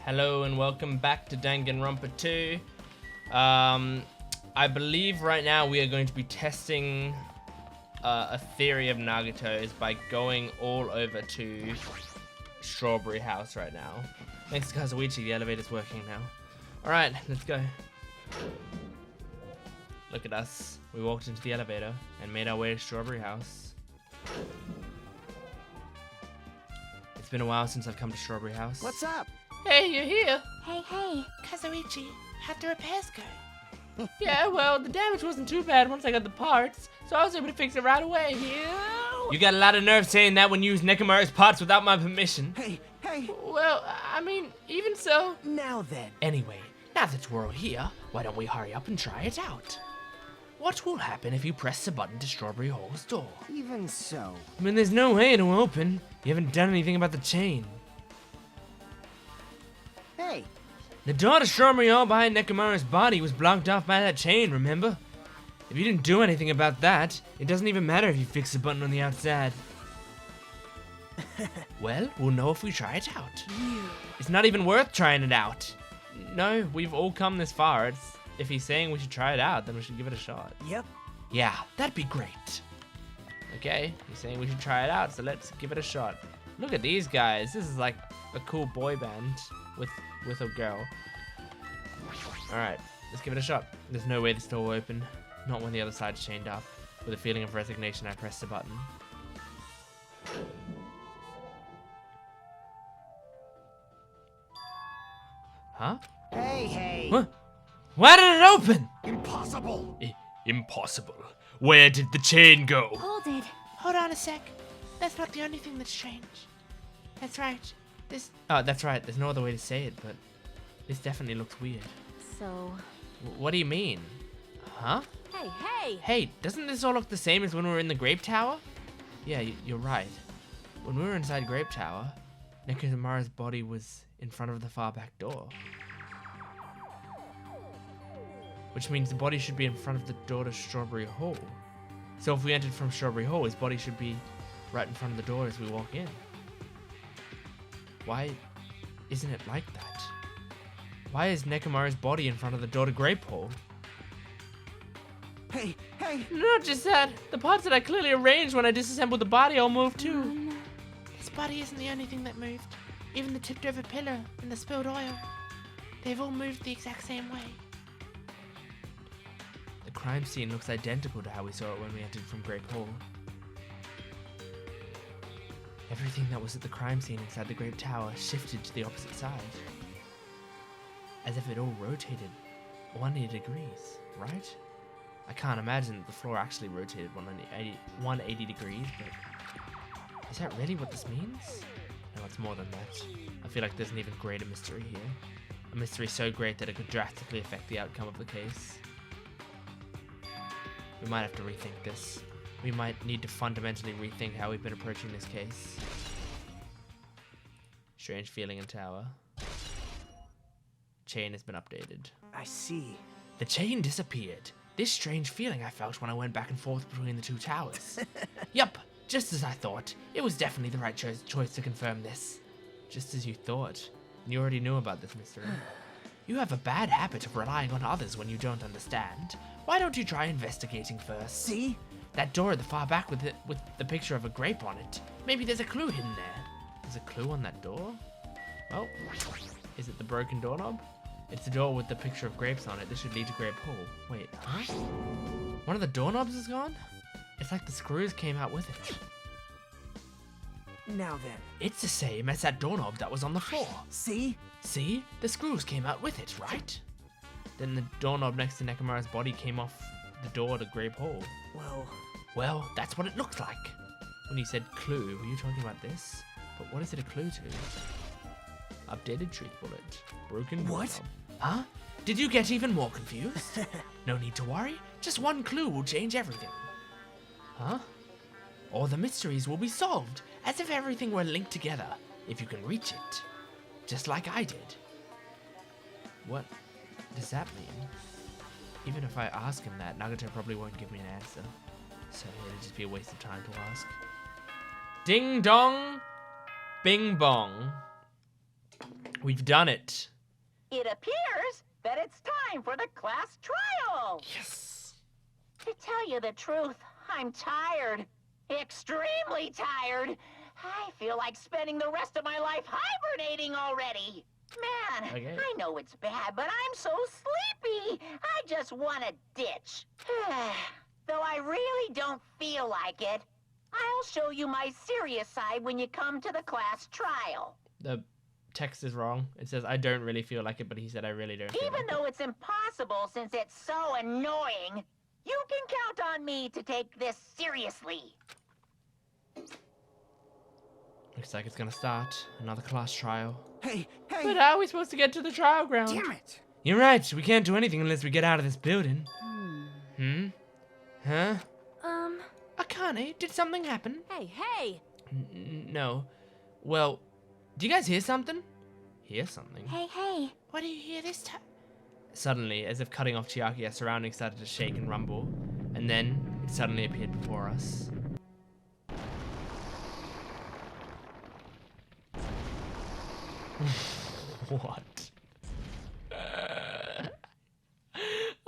Hello and welcome back to Danganronpa 2. I believe right now we are going to be testing a theory of Nagato's by going all over to Strawberry House right now. Thanks to Kazuichi, the elevator's working now. Alright, let's go. Look at us. We walked into the elevator and made our way to Strawberry House. It's been a while since I've come to Strawberry House. What's up? Hey, you're here. Hey. Kazuichi, how'd the repairs go? Yeah, well, the damage wasn't too bad once I got the parts, so I was able to fix it right away. You got a lot of nerve saying that when you use Nekomaru's parts without my permission. Hey. Well, I mean, even so. Now then. Anyway, now that we're all here, why don't we hurry up and try it out? What will happen if you press the button to Strawberry Hall's door? Even so. I mean, there's no way it'll open. You haven't done anything about the chain. Hey. The door to Strawberry Hall behind Nekomaru's body was blocked off by that chain, remember? If you didn't do anything about that, it doesn't even matter if you fix the button on the outside. Well, we'll know if we try it out. It's not even worth trying it out. No, we've all come this far. If he's saying we should try it out, then we should give it a shot. Yep. Yeah, that'd be great. Okay, he's saying we should try it out, so let's give it a shot. Look at these guys. This is like a cool boy band with a girl. Alright, let's give it a shot. There's no way this door will open. Not when the other side's chained up. With a feeling of resignation, I press the button. Huh? Hey. What? Why did it open? Impossible. Impossible. Where did the chain go? Hold it. Hold on a sec. That's not the only thing that's changed. That's right. Oh, that's right. There's no other way to say it, but this definitely looks weird. So... What do you mean? Huh? Hey! Hey, doesn't this all look the same as when we were in the Grape Tower? Yeah, you're right. When we were inside Grape Tower, Nekomaru's body was in front of the far back door. Which means the body should be in front of the door to Strawberry Hall. So if we entered from Strawberry Hall, his body should be right in front of the door as we walk in. Why isn't it like that? Why is Nekomaru's body in front of the door to Grape Hall? Hey. Not just that. The parts that I clearly arranged when I disassembled the body all moved too. This body isn't the only thing that moved. Even the tipped over pillar and the spilled oil. They've all moved the exact same way. The crime scene looks identical to how we saw it when we entered from Grape Hall. Everything that was at the crime scene inside the Grape Tower shifted to the opposite side. As if it all rotated 180 degrees, right? I can't imagine that the floor actually rotated 180 degrees, but is that really what this means? No, it's more than that. I feel like there's an even greater mystery here. A mystery so great that it could drastically affect the outcome of the case. We might have to rethink this. We might need to fundamentally rethink how we've been approaching this case. Strange feeling in tower. Chain has been updated. I see. The chain disappeared. This strange feeling I felt when I went back and forth between the two towers. Yup, just as I thought. It was definitely the right choice to confirm this. Just as you thought. You already knew about this mystery. You have a bad habit of relying on others when you don't understand. Why don't you try investigating first? See? That door at the far back with the picture of a grape on it. Maybe there's a clue hidden there. There's a clue on that door? Oh, is it the broken doorknob? It's the door with the picture of grapes on it. This should lead to Grape Hall. Wait, huh? One of the doorknobs is gone? It's like the screws came out with it. Now then. It's the same as that doorknob that was on the floor. See? See? The screws came out with it, right? Then the doorknob next to Nekomaru's body came off the door to Grape Hall. Well, that's what it looks like. When you said clue, were you talking about this? But what is it a clue to? Updated truth bullet. Broken What? doorknob. Huh? Did you get even more confused? No need to worry. Just one clue will change everything. Huh? All the mysteries will be solved, as if everything were linked together, if you can reach it. Just like I did. What does that mean? Even if I ask him that, Nagato probably won't give me an answer. So it'll just be a waste of time to ask. Ding dong, bing bong. We've done it. It appears that it's time for the class trial. Yes. To tell you the truth, I'm tired. Extremely tired. I feel like spending the rest of my life hibernating already. Man, Okay. I know it's bad, but I'm so sleepy. I just want to ditch. Though I really don't feel like it. I'll show you my serious side when you come to the class trial. The text is wrong. It says, I don't really feel like it, but he said, I really don't feel Even like though it's impossible since it's so annoying, you can count on me to take this seriously. Looks like it's gonna start. Another class trial. Hey, hey! But how are we supposed to get to the trial ground? Damn it! You're right. We can't do anything unless we get out of this building. Huh? Akane, did something happen? Hey! No. Well, do you guys hear something? Hear something? Hey! What do you hear this time? Suddenly, as if cutting off Chiaki, our surroundings started to shake and rumble. And then, it suddenly appeared before us. What?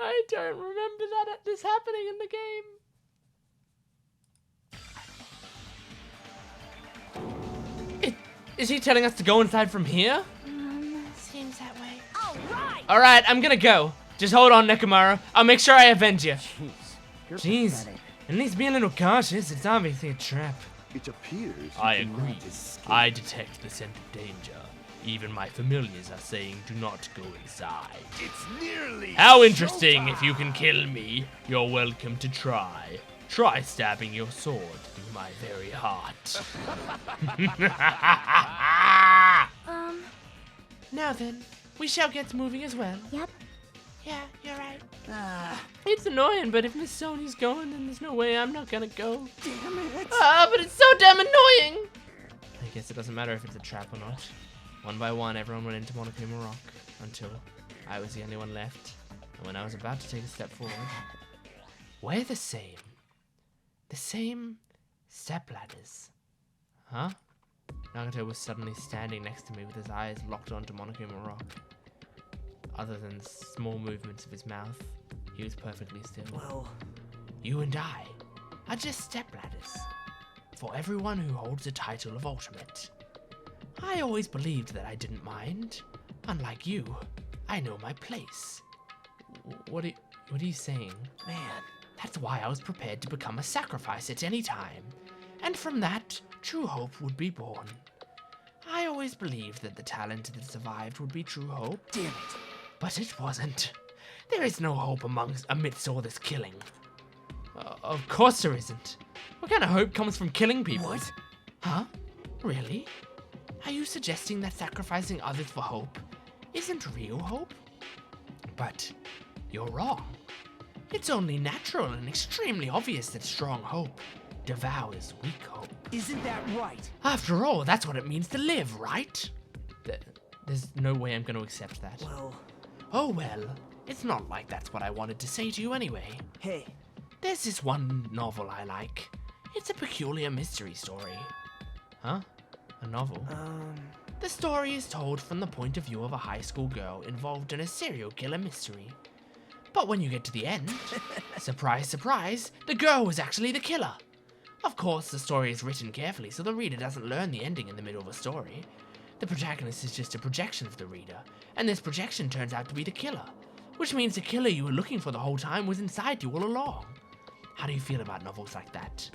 I don't remember this happening in the game. Is he telling us to go inside from here? Seems that way. Alright, I'm gonna go. Just hold on, Nekomaru. I'll make sure I avenge you. Jeez. You're Jeez. pathetic. At least be a little cautious. It's obviously a trap. It appears I you agree. cannot escape. I detect the scent of danger. Even my familiars are saying do not go inside. It's nearly How interesting. If you can kill me, you're welcome to try. Try stabbing your sword through my very heart. Now then, we shall get moving as well. Yep. Yeah, you're right. It's annoying, but if Miss Sony's going, then there's no way I'm not gonna go. Damn it! But it's so damn annoying! I guess it doesn't matter if it's a trap or not. One by one, everyone went into Monokuma Rock until I was the only one left. And when I was about to take a step forward, we're the same. The same stepladders. Huh? Nagato was suddenly standing next to me with his eyes locked onto Monokuma Rock. Other than small movements of his mouth, he was perfectly still. Well, You and I are just stepladders for everyone who holds the title of Ultimate. I always believed that I didn't mind. Unlike you, I know my place. What are you saying? man. That's why I was prepared to become a sacrifice at any time. And from that, true hope would be born. I always believed that the talent that survived would be true hope. Damn it. But it wasn't. There is no hope amidst all this killing. Of course there isn't. What kind of hope comes from killing people? What? Huh? Really? Are you suggesting that sacrificing others for hope isn't real hope? But you're wrong. It's only natural and extremely obvious that strong hope devours weak hope. Isn't that right? After all, that's what it means to live, right? There's no way I'm going to accept that. Well, Oh well, it's not like that's what I wanted to say to you anyway. hey. There's this one novel I like. It's a peculiar mystery story. Huh? A novel? The story is told from the point of view of a high school girl involved in a serial killer mystery. But when you get to the end, surprise, surprise, the girl was actually the killer. Of course, the story is written carefully so the reader doesn't learn the ending in the middle of a story. The protagonist is just a projection of the reader, and this projection turns out to be the killer, which means the killer you were looking for the whole time was inside you all along. How do you feel about novels like that?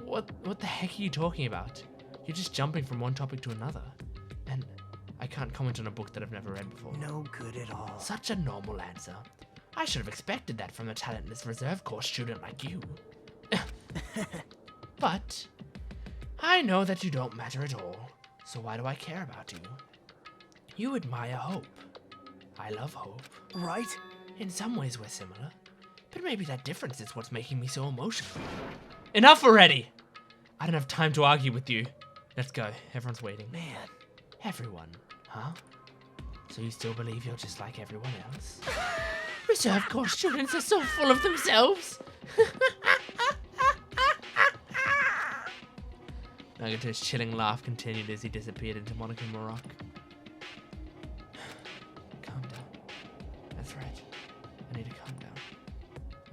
What the heck are you talking about? You're just jumping from one topic to another. And I can't comment on a book that I've never read before. No good at all. Such a normal answer. I should have expected that from a talentless reserve corps student like you. But I know that you don't matter at all, so why do I care about you? You admire hope. I love hope. Right? In some ways we're similar, but maybe that difference is what's making me so emotional. Enough already! I don't have time to argue with you. Let's go. Everyone's waiting. Man. Everyone, huh? So you still believe you're just like everyone else? Reserve Corps students are so full of themselves! Nagato's chilling laugh continued as he disappeared into Monokuma Rock.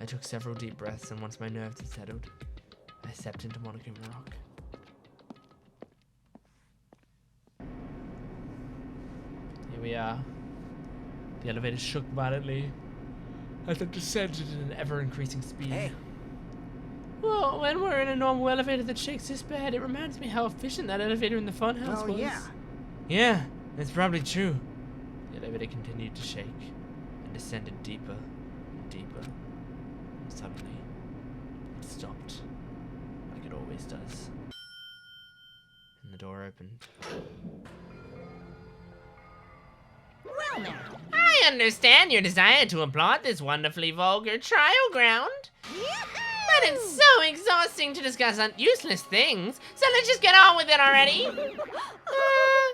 took several deep breaths, and once my nerves had settled, I stepped into Monochrome Rock. Here we are. The elevator shook violently as it descended at an ever-increasing speed. Hey. Well, when we're in a normal elevator that shakes this bad, it reminds me how efficient that elevator in the funhouse Well, was. yeah. Yeah, that's probably true. The elevator continued to shake and descended deeper and deeper. And suddenly, it stopped, like it always does. And the door opened. Well now, I understand your desire to applaud this wonderfully vulgar trial ground. But it's so exhausting to discuss useless things, so let's just get on with it already.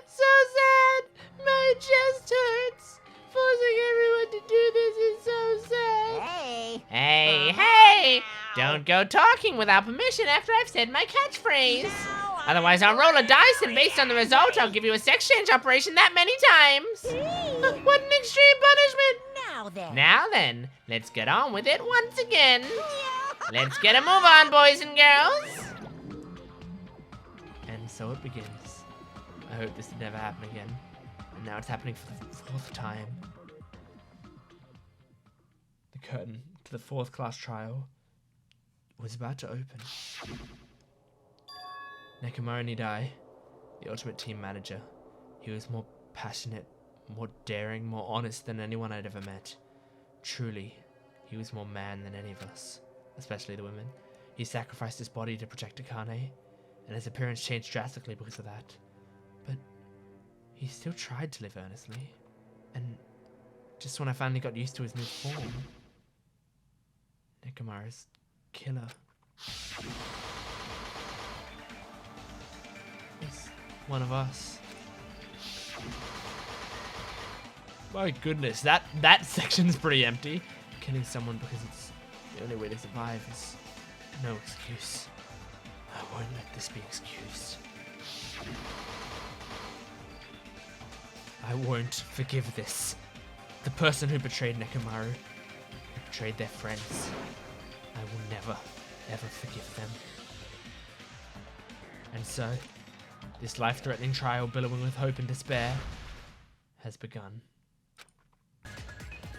So sad. My chest hurts. Forcing everyone to do this is so sad. Hey, don't go talking without permission after I've said my catchphrase. Otherwise, I'll roll a dice, and based on the result, I'll give you a sex change operation that many times. What an extreme punishment. Now then, let's get on with it once again. Let's get a move on, boys and girls. And so it begins. I hope this would never happen again. And now it's happening for the 4th time. The curtain to the 4th class trial was about to open. Nekomaru Nidai, the ultimate team manager, he was more passionate, more daring, more honest than anyone I'd ever met. Truly, he was more man than any of us, especially the women. He sacrificed his body to protect Akane, and his appearance changed drastically because of that. But he still tried to live earnestly, and just when I finally got used to his new form, Nekomaru's killer was one of us. My goodness, that section's pretty empty. Killing someone because it's the only way to survive is no excuse. I won't let this be excused. I won't forgive this. The person who betrayed Nekomaru, who betrayed their friends, I will never, ever forgive them. And so, this life-threatening trial billowing with hope and despair has begun.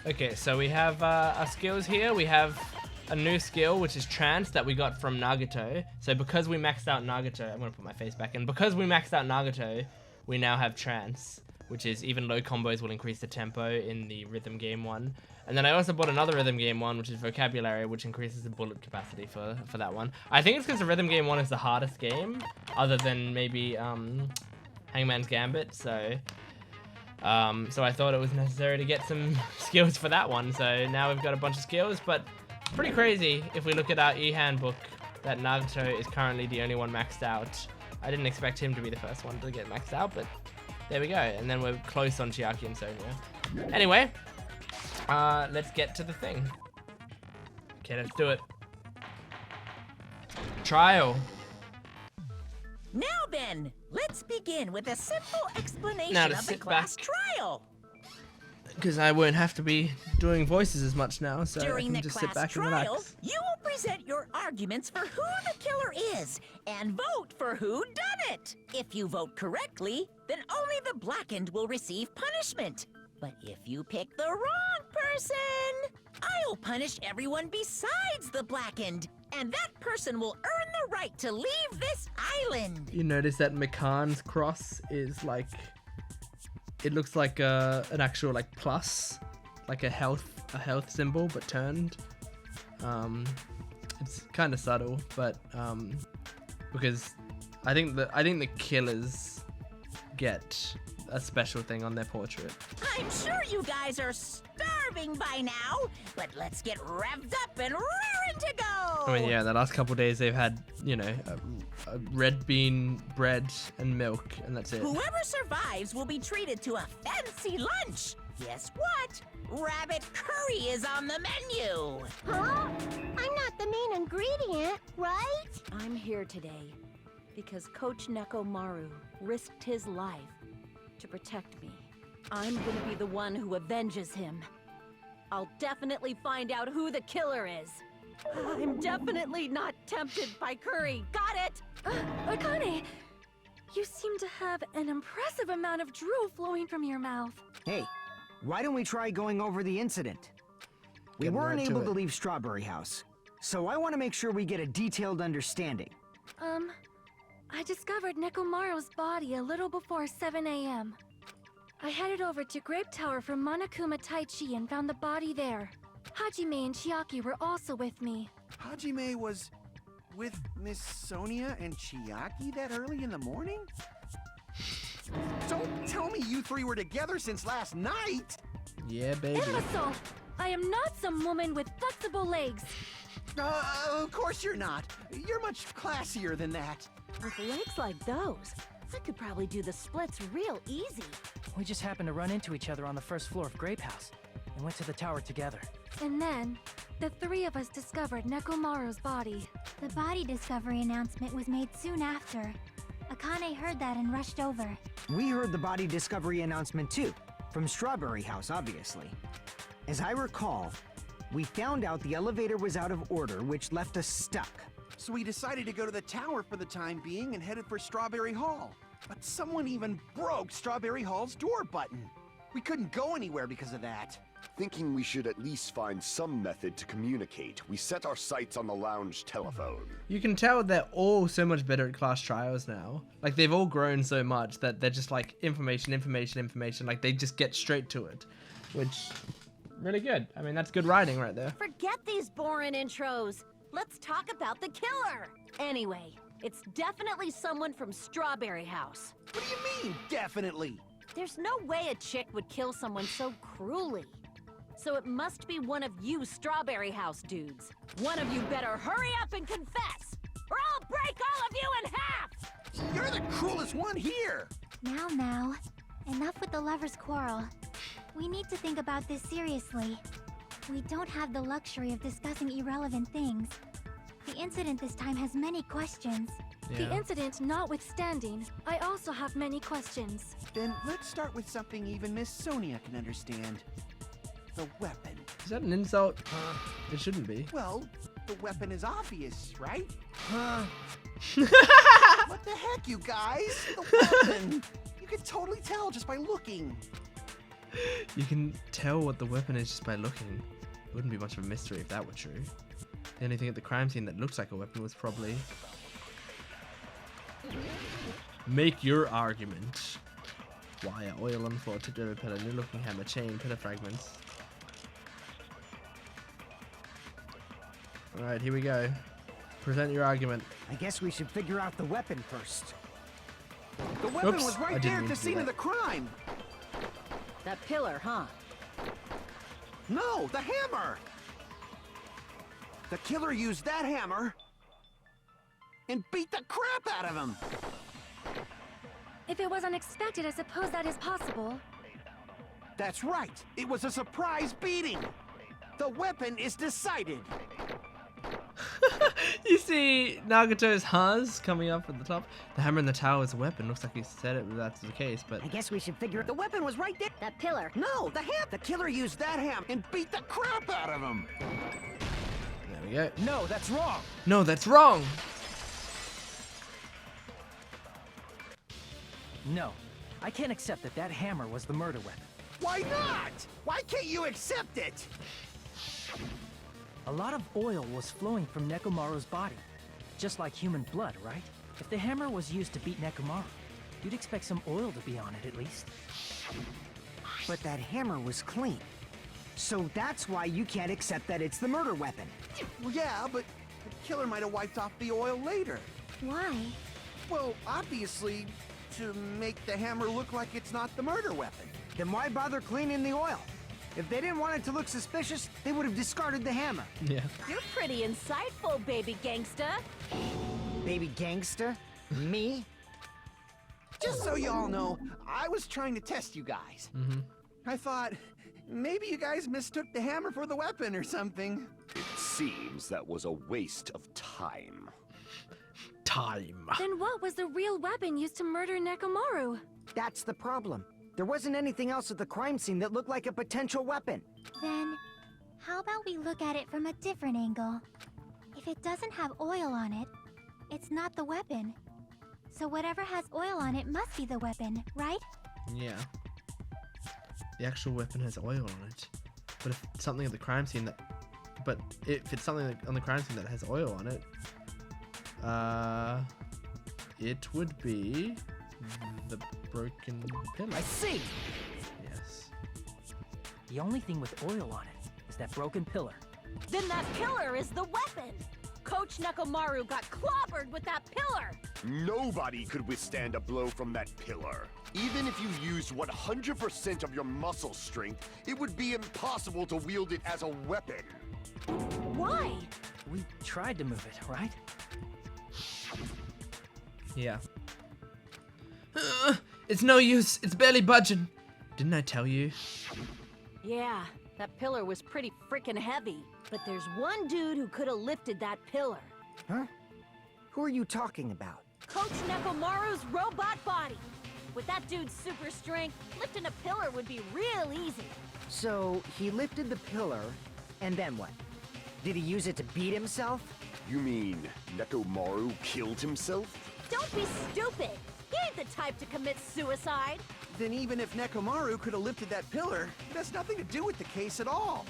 Okay, so we have our skills here. We have a new skill, which is trance, that we got from Nagato. So because we maxed out Nagato, I'm gonna put my face back in. Because we maxed out Nagato, we now have trance, which is even low combos will increase the tempo in the rhythm game one. And then I also bought another rhythm game one, which is vocabulary, which increases the bullet capacity for that one. I think it's because the rhythm game one is the hardest game, other than maybe Hangman's Gambit. So I thought it was necessary to get some skills for that one. So now we've got a bunch of skills, but pretty crazy if we look at our e-handbook that Nagato is currently the only one maxed out. I didn't expect him to be the first one to get maxed out, but there we go. And then we're close on Chiaki and Sonya. Anyway, let's get to the thing. Okay, let's do it. Trial. Now then, let's begin with a simple explanation Now to of the sit class back. trial. Because I won't have to be doing voices as much now, so During I the can just sit class back and trial, relax. you will present your arguments for who the killer is and vote for who done it. If you vote correctly, then only the blackened will receive punishment. But if you pick the wrong person, I'll punish everyone besides the blackened, and that person will earn the right to leave this island. You notice that McCann's cross is like, it looks like an actual like plus, like a health symbol, but turned. It's kind of subtle, but because I think the killers get a special thing on their portrait. I'm sure you guys are starving by now, but let's get revved up and raring to go. I mean, yeah, the last couple days they've had, you know, a red bean bread and milk, and that's it. Whoever survives will be treated to a fancy lunch. Guess what? Rabbit curry is on the menu. Huh? I'm not the main ingredient, right? I'm here today because Coach Nekomaru risked his life to protect me. I'm gonna be the one who avenges him. I'll definitely find out who the killer is. I'm definitely not tempted by curry. Got it? Akane, you seem to have an impressive amount of drool flowing from your mouth. Hey, why don't we try going over the incident? We Getting weren't right to able it. to leave Strawberry House, so I want to make sure we get a detailed understanding. I discovered Nekomaru's body a little before 7 a.m. I headed over to Grape Tower from Monokuma Taichi and found the body there. Hajime and Chiaki were also with me. Hajime was with Miss Sonia and Chiaki that early in the morning? Don't tell me you three were together since last night! Yeah, baby. Imbecile! I am not some woman with flexible legs. Of course you're not. You're much classier than that. With legs like those, I could probably do the splits real easy. We just happened to run into each other on the first floor of Grape House and went to the tower together. And then, the three of us discovered Nekomaru's body. The body discovery announcement was made soon after. Akane heard that and rushed over. We heard the body discovery announcement too, from Strawberry House, obviously. As I recall, we found out the elevator was out of order, which left us stuck. So we decided to go to the tower for the time being and headed for Strawberry Hall. But someone even broke Strawberry Hall's door button. We couldn't go anywhere because of that. Thinking we should at least find some method to communicate, we set our sights on the lounge telephone. You can tell they're all so much better at class trials now. Like, they've all grown so much that they're just like, information. Like, they just get straight to it. Which, really good. I mean, that's good writing right there. Forget these boring intros. Let's talk about the killer. Anyway, it's definitely someone from Strawberry House. What do you mean, definitely? There's no way a chick would kill someone so cruelly. So it must be one of you Strawberry House dudes. One of you better hurry up and confess, or I'll break all of you in half! You're the cruelest one here! Now, enough with the lovers' quarrel. We need to think about this seriously. We don't have the luxury of discussing irrelevant things. The incident this time has many questions. The incident notwithstanding, I also have many questions. Then let's start with something even Miss Sonia can understand. The weapon. Is that an insult? It shouldn't be. Well, the weapon is obvious, right? What the heck, you guys? The weapon! You can totally tell just by looking. You can tell what the weapon is just by looking. It wouldn't be much of a mystery if that were true. The only thing at the crime scene that looks like a weapon was probably... Make your argument. Wire, oil on floor, tipped over pillar, new looking hammer, chain, pillar fragments. Alright, here we go. Present your argument. I guess we should figure out the weapon first. The weapon Oops, was I right didn't there at mean the to do scene of that. the crime. That pillar, huh? No, the hammer! The killer used that hammer and beat the crap out of him. If it was unexpected, I suppose that is possible. That's right. It was a surprise beating. The weapon is decided. You see Nagato's Haz coming up at the top. The hammer in the tower is a weapon. Looks like he said it, but that's the case. But I guess we should figure The weapon was right there. That pillar. No, the ham. The killer used that ham and beat the crap out of him. there we go. No, that's wrong! No, that's wrong. No, I can't accept that that hammer was the murder weapon. Why not? Why can't you accept it? A lot of oil was flowing from Nekomaru's body, just like human blood, right? If the hammer was used to beat Nekomaru, you'd expect some oil to be on it at least. But that hammer was clean. So that's why you can't accept that it's the murder weapon. Well, yeah, but the killer might have wiped off the oil later. Why? Well, obviously, to make the hammer look like it's not the murder weapon. Then why bother cleaning the oil? If they didn't want it to look suspicious, they would have discarded the hammer. Yeah. You're pretty insightful, baby gangsta. Baby gangster? Me? Just so you all know, I was trying to test you guys. Mm-hmm. I thought, maybe you guys mistook the hammer for the weapon or something. It seems that was a waste of time. Time. Then what was the real weapon used to murder Nekomaru? That's the problem. There wasn't anything else at the crime scene that looked like a potential weapon. Then, How about we look at it from a different angle? If it doesn't have oil on it, it's not the weapon. So whatever has oil on it must be the weapon, right? Yeah. The actual weapon has oil on it. But if it's something at the crime scene that... But if it's something on the crime scene that has oil on it... it would be... the broken pillar. I see! Yes. The only thing with oil on it is that broken pillar. Then that pillar is the weapon! Coach Nekomaru got clobbered with that pillar! Nobody could withstand a blow from that pillar. Even if you used 100% of your muscle strength, it would be impossible to wield it as a weapon. Why? We tried to move it, right? Yeah. It's no use. It's barely budging. Didn't I tell you? Yeah, that pillar was pretty freaking heavy. But there's one dude who could have lifted that pillar. Huh? Who are you talking about? Coach Nekomaru's robot body. With that dude's super strength, lifting a pillar would be real easy. So, he lifted the pillar, and then what? Did he use it to beat himself? You mean Nekomaru killed himself? Don't be stupid! He ain't the type to commit suicide! Then even if Nekomaru could have lifted that pillar, it has nothing to do with the case at all.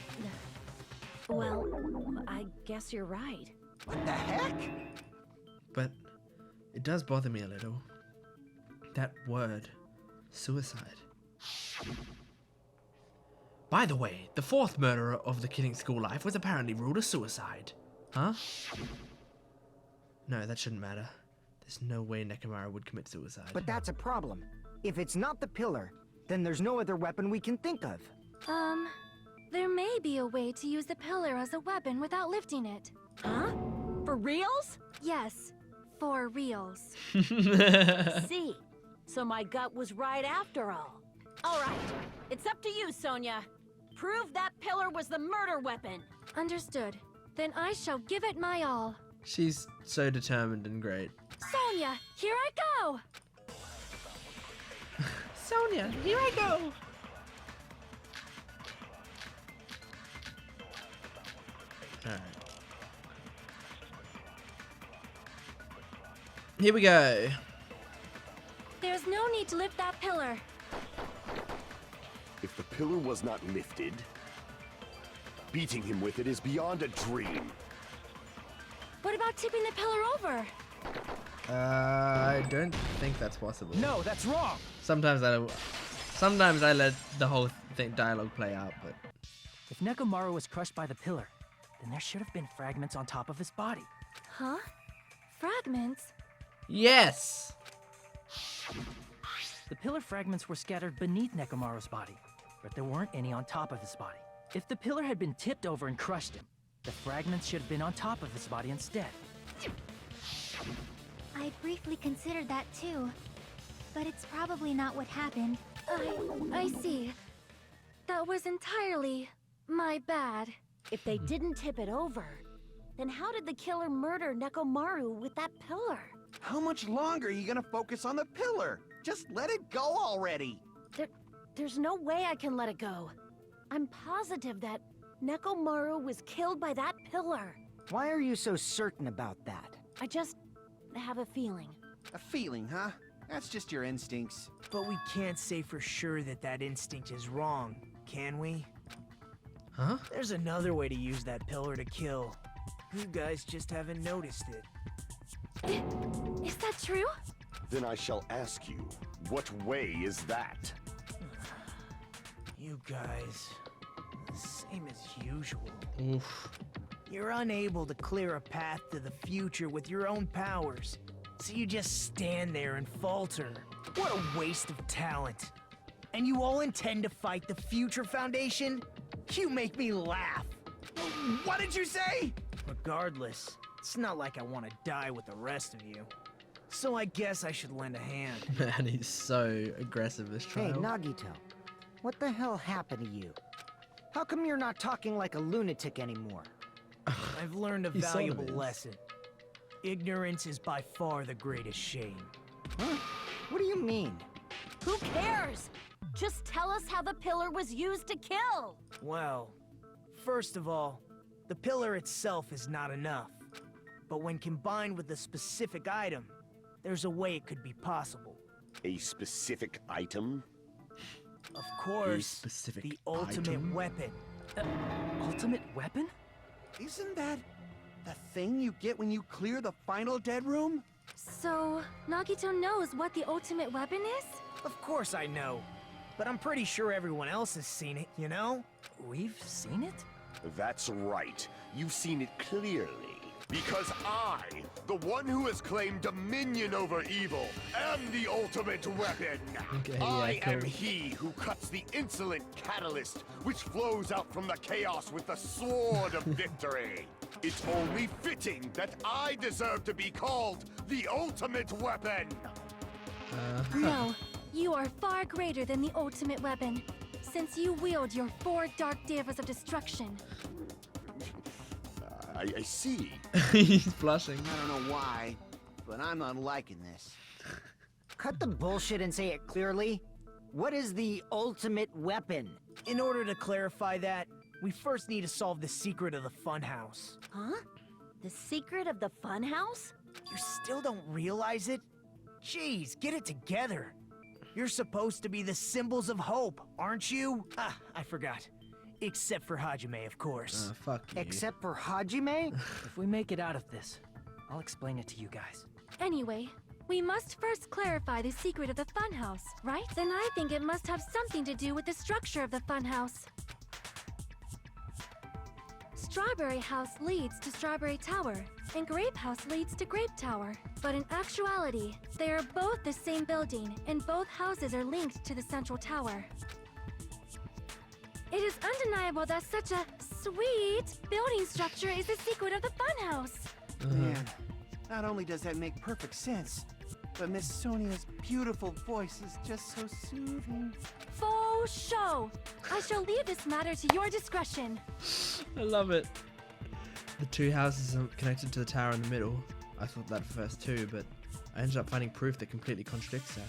Well, I guess you're right. What the heck? But it does bother me a little. That word, suicide. By the way, the fourth murderer of the Killing School Life was apparently ruled a suicide. Huh? No, that shouldn't matter. There's no way Nekomaru would commit suicide. But that's a problem. If it's not the pillar, then there's no other weapon we can think of. There may be a way to use the pillar as a weapon without lifting it. Huh? For reals? Yes, for reals. See. So my gut was right after all. All right, it's up to you, Sonia. Prove that pillar was the murder weapon. Understood. Then I shall give it my all. She's so determined and great. Sonia, here I go! Sonia, here I go! Alright. Here we go. There's no need to lift that pillar. If the pillar was not lifted, beating him with it is beyond a dream. What about tipping the pillar over? I don't think that's possible. No, that's wrong! Sometimes I let the whole dialogue play out, but... If Nekomaru was crushed by the pillar, then there should have been fragments on top of his body. Huh? Fragments? Yes! The pillar fragments were scattered beneath Nekomaru's body, but there weren't any on top of his body. If the pillar had been tipped over and crushed him, the fragments should have been on top of his body instead. I briefly considered that too. But it's probably not what happened. I see. That was entirely my bad. If they didn't tip it over, then how did the killer murder Nekomaru with that pillar? How much longer are you gonna focus on the pillar? Just let it go already. There's no way I can let it go. I'm positive that Nekomaru was killed by that pillar. Why are you so certain about that? I just have a feeling. A feeling, huh? That's just your instincts. But we can't say for sure that that instinct is wrong, can we? Huh? There's another way to use that pillar to kill. You guys just haven't noticed it. Is that true? Then I shall ask you, what way is that? You guys, same as usual. Oof. You're unable to clear a path to the future with your own powers, so you just stand there and falter. What a waste of talent. And you all intend to fight the Future Foundation? You make me laugh. What did you say? Regardless, it's not like I want to die with the rest of you. So I guess I should lend a hand. Man, he's so aggressive, this Hey, child. Nagito. What the hell happened to you? How come you're not talking like a lunatic anymore? I've learned a He sort of valuable is. lesson. Ignorance is by far the greatest shame. Huh? What do you mean? Who cares? Just tell us how the pillar was used to kill. Well, First of all, the pillar itself is not enough. But when combined with a specific item, there's a way it could be possible. A specific item? Of course, specific the ultimate item? weapon. Ultimate weapon? Isn't that the thing you get when you clear the final dead room? So, Nagito knows what the ultimate weapon is? Of course I know. But I'm pretty sure everyone else has seen it, you know? We've seen it? That's right. You've seen it clearly. Because I, the one who has claimed dominion over evil, am the ultimate weapon. Okay, I yeah, am cool. he who cuts the insolent catalyst which flows out from the chaos with the sword of victory. It's only fitting that I deserve to be called the ultimate weapon. No, you are far greater than the ultimate weapon, since you wield your 4 dark devas of destruction. I see. He's blushing. I don't know why, but I'm not liking this. Cut the bullshit and say it clearly. What is the ultimate weapon? In order to clarify that, we first need to solve the secret of the funhouse. Huh? The secret of the funhouse? You still don't realize it? Jeez, get it together. You're supposed to be the symbols of hope, aren't you? Ah, I forgot. Except for Hajime, of course. Fuck you. Except for Hajime? If we make it out of this, I'll explain it to you guys. Anyway, we must first clarify the secret of the funhouse, right? Then I think it must have something to do with the structure of the funhouse. Strawberry House leads to Strawberry Tower, and Grape House leads to Grape Tower. But in actuality, they are both the same building, and both houses are linked to the central tower. It is undeniable that such a sweet building structure is the secret of the funhouse. Man, not only does that make perfect sense, but Miss Sonia's beautiful voice is just so soothing. Faux show! I shall leave this matter to your discretion. I love it. The two houses are connected to the tower in the middle. I thought that first too, but I ended up finding proof that completely contradicts that.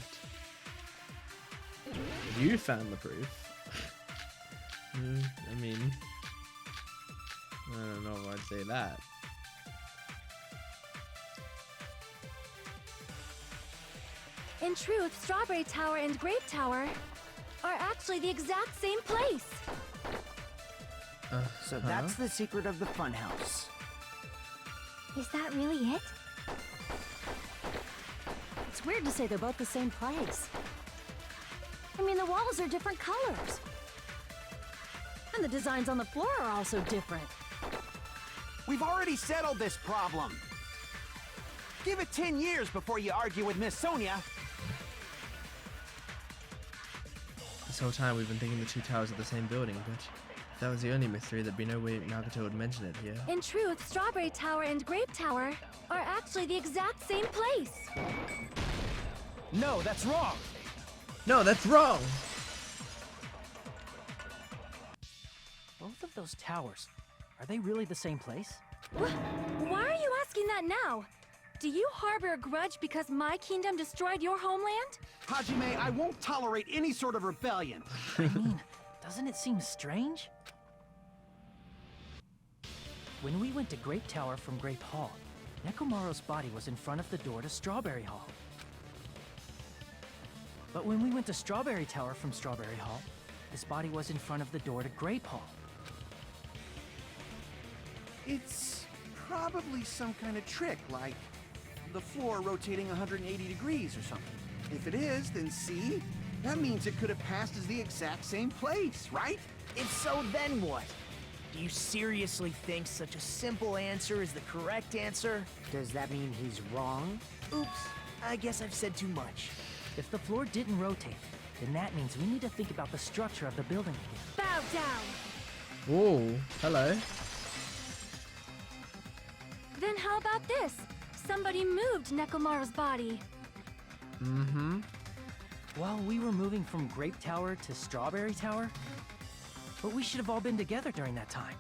You found the proof. I mean, I don't know if I'd say that. In truth, Strawberry Tower and Grape Tower are actually the exact same place. So that's the secret of the funhouse. Is that really it? It's weird to say they're both the same place. I mean, the walls are different colors. And the designs on the floor are also different. We've already settled this problem. Give it 10 years before you argue with Miss Sonia. This whole time we've been thinking the two towers are the same building, but if that was the only mystery, there'd be no way Nagato would mention it here. In truth, Strawberry Tower and Grape Tower are actually the exact same place. No, that's wrong! No, that's wrong! Both of those towers, are they really the same place? Why are you asking that now? Do you harbor a grudge because my kingdom destroyed your homeland? Hajime, I won't tolerate any sort of rebellion. I mean, doesn't it seem strange? When we went to Grape Tower from Grape Hall, Nekomaru's body was in front of the door to Strawberry Hall. But when we went to Strawberry Tower from Strawberry Hall, his body was in front of the door to Grape Hall. It's probably some kind of trick, like the floor rotating 180 degrees or something. If it is, then see? That means it could have passed as the exact same place, right? If so, then what? Do you seriously think such a simple answer is the correct answer? Does that mean he's wrong? Oops, I guess I've said too much. If the floor didn't rotate, then that means we need to think about the structure of the building again. Bow down! Whoa, hello. Then how about this? Somebody moved Nekomaru's body. Mm-hmm. While we were moving from Grape Tower to Strawberry Tower, but we should have all been together during that time.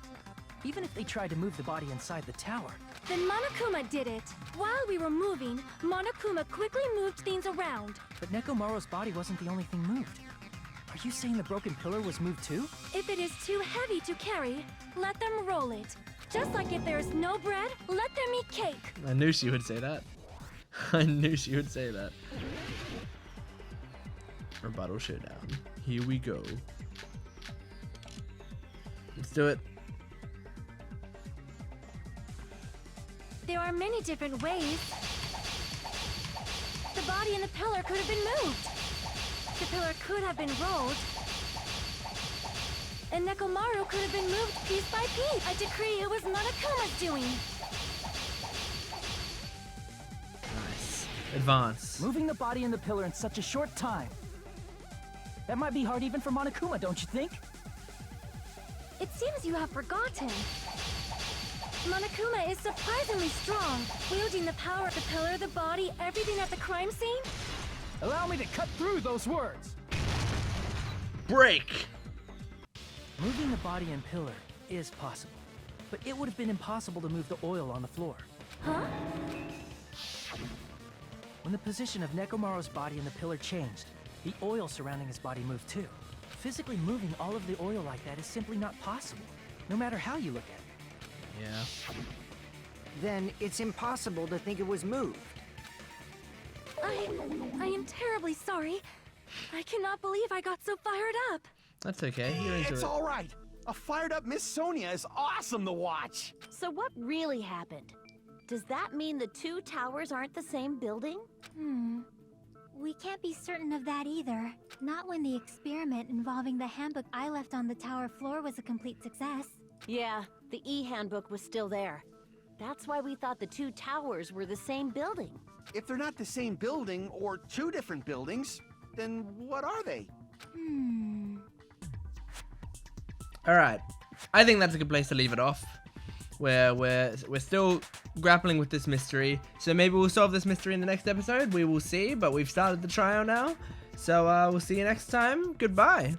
Even if they tried to move the body inside the tower. Then Monokuma did it. While we were moving, Monokuma quickly moved things around. But Nekomaru's body wasn't the only thing moved. Are you saying the broken pillar was moved too? If it is too heavy to carry, let them roll it. Just like if there's no bread, let them eat cake. I knew she would say that. I knew she would say that. Rebuttal showdown. Here we go. Let's do it. There are many different ways. The body in the pillar could have been moved. The pillar could have been rolled. And Nekomaru could have been moved piece by piece. I decree it was Monokuma's doing. Nice. Advance. Moving the body and the pillar in such a short time. That might be hard even for Monokuma, don't you think? It seems you have forgotten. Monokuma is surprisingly strong, wielding the power of the pillar, the body, everything at the crime scene. Allow me to cut through those words. Break. Moving the body and pillar is possible, but it would have been impossible to move the oil on the floor. Huh? When the position of Nekomaru's body and the pillar changed, the oil surrounding his body moved too. Physically moving all of the oil like that is simply not possible, no matter how you look at it. Yeah. Then it's impossible to think it was moved. I am terribly sorry. I cannot believe I got so fired up. That's okay. You're into It's it. all right. A fired up Miss Sonia is awesome to watch. So what really happened? Does that mean the two towers aren't the same building? We can't be certain of that either. Not when the experiment involving the handbook I left on the tower floor was a complete success. Yeah, the e-handbook was still there. That's why we thought the two towers were the same building. If they're not the same building or two different buildings, then what are they? All right. I think that's a good place to leave it off. Where we're still grappling with this mystery. So maybe we'll solve this mystery in the next episode. We will see. But we've started the trial now. So we'll see you next time. Goodbye.